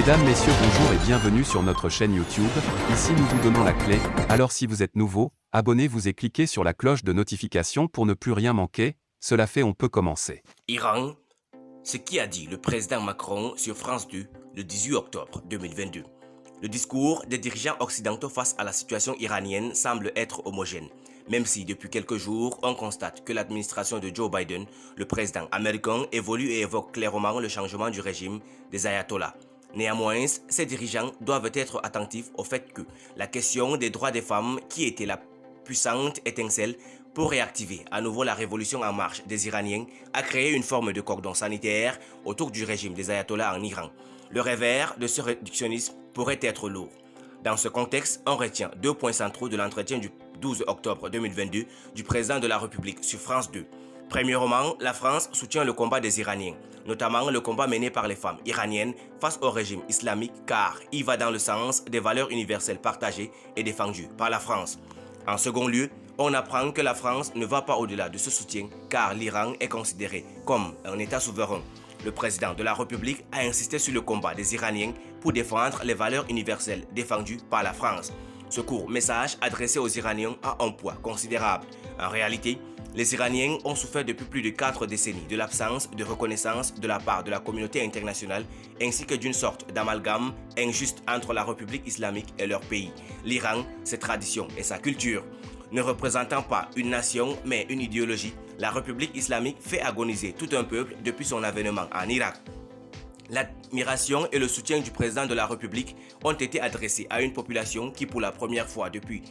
Mesdames, Messieurs, bonjour et bienvenue sur notre chaîne YouTube. Ici nous vous donnons la clé, alors si vous êtes nouveau, abonnez-vous et cliquez sur la cloche de notification pour ne plus rien manquer. Cela fait, on peut commencer. Iran, ce qui a dit le président Macron sur France 2 le 18 octobre 2022. Le discours des dirigeants occidentaux face à la situation iranienne semble être homogène, même si depuis quelques jours, on constate que l'administration de Joe Biden, le président américain, évolue et évoque clairement le changement du régime des ayatollahs. Néanmoins, ces dirigeants doivent être attentifs au fait que la question des droits des femmes, qui était la puissante étincelle pour réactiver à nouveau la révolution en marche des Iraniens, a créé une forme de cordon sanitaire autour du régime des ayatollahs en Iran. Le revers de ce réductionnisme pourrait être lourd. Dans ce contexte, on retient deux points centraux de l'entretien du 12 octobre 2022 du président de la République sur France 2. Premièrement, la France soutient le combat des Iraniens, notamment le combat mené par les femmes iraniennes face au régime islamique, car il va dans le sens des valeurs universelles partagées et défendues par la France. En second lieu, on apprend que la France ne va pas au-delà de ce soutien, car l'Iran est considéré comme un État souverain. Le président de la République a insisté sur le combat des Iraniens pour défendre les valeurs universelles défendues par la France. Ce court message adressé aux Iraniens a un poids considérable. En réalité, les Iraniens ont souffert depuis plus de 4 décennies de l'absence de reconnaissance de la part de la communauté internationale ainsi que d'une sorte d'amalgame injuste entre la République islamique et leur pays, l'Iran, ses traditions et sa culture. Ne représentant pas une nation mais une idéologie, la République islamique fait agoniser tout un peuple depuis son avènement en Irak. L'admiration et le soutien du président de la République ont été adressés à une population qui, pour la première fois depuis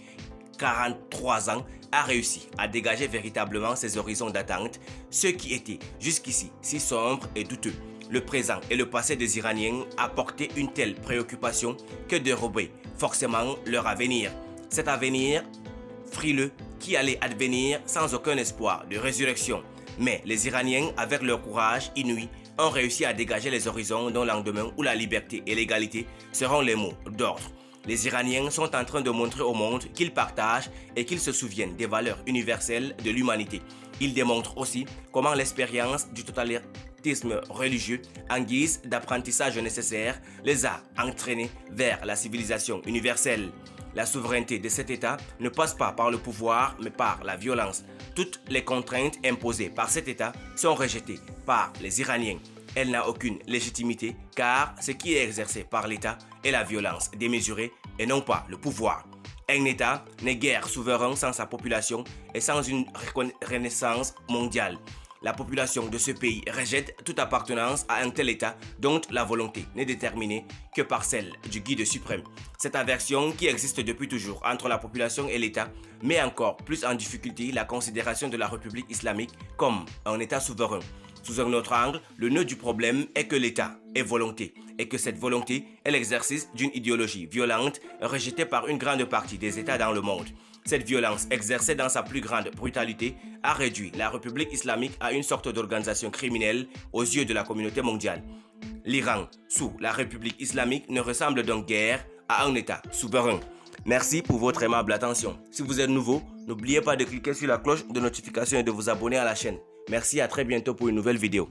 43 ans, a réussi à dégager véritablement ses horizons d'attente, ce qui était jusqu'ici si sombre et douteux. Le présent et le passé des Iraniens a porté une telle préoccupation que dérober forcément leur avenir. Cet avenir frileux qui allait advenir sans aucun espoir de résurrection. Mais les Iraniens, avec leur courage inouï, ont réussi à dégager les horizons d'un lendemain où la liberté et l'égalité seront les mots d'ordre. Les Iraniens sont en train de montrer au monde qu'ils partagent et qu'ils se souviennent des valeurs universelles de l'humanité. Ils démontrent aussi comment l'expérience du totalitarisme religieux, en guise d'apprentissage nécessaire, les a entraînés vers la civilisation universelle. La souveraineté de cet État ne passe pas par le pouvoir, mais par la violence. Toutes les contraintes imposées par cet État sont rejetées par les Iraniens. Elle n'a aucune légitimité car ce qui est exercé par l'État est la violence démesurée et non pas le pouvoir. Un État n'est guère souverain sans sa population et sans une renaissance mondiale. La population de ce pays rejette toute appartenance à un tel État dont la volonté n'est déterminée que par celle du guide suprême. Cette aversion qui existe depuis toujours entre la population et l'État met encore plus en difficulté la considération de la République islamique comme un État souverain. Sous un autre angle, le nœud du problème est que l'État est volonté et que cette volonté est l'exercice d'une idéologie violente rejetée par une grande partie des États dans le monde. Cette violence exercée dans sa plus grande brutalité a réduit la République islamique à une sorte d'organisation criminelle aux yeux de la communauté mondiale. L'Iran, sous la République islamique, ne ressemble donc guère à un État souverain. Merci pour votre aimable attention. Si vous êtes nouveau, n'oubliez pas de cliquer sur la cloche de notification et de vous abonner à la chaîne. Merci, à très bientôt pour une nouvelle vidéo.